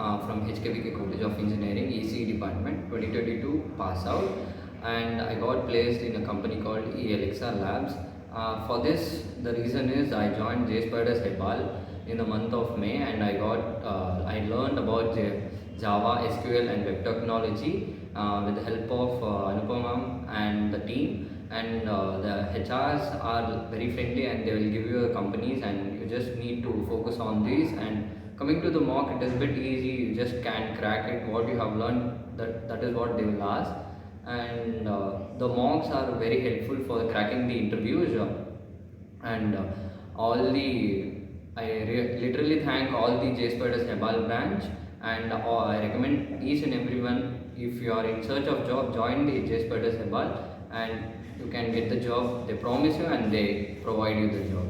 from HKBK College of Engineering, ECE department, 2022 pass out, and I got placed in a company called ELXR Labs. For this, the reason is I joined JSpiders Hebbal in the month of May, and I learned about Java, SQL, and web technology with the help of Anupamam and the team. And the HRs are very friendly, and they will give you companies, and you just need to focus on these. And coming to the mock, it is a bit easy. You just can crack it. What you have learned, that is what they will ask. And the mocks are very helpful for cracking the interviews. And literally thank all the JSpiders Hebbal Branch, and I recommend each and everyone, if you are in search of job, join the JSpiders Hebbal, and you can get the job. They promise you and they provide you the job.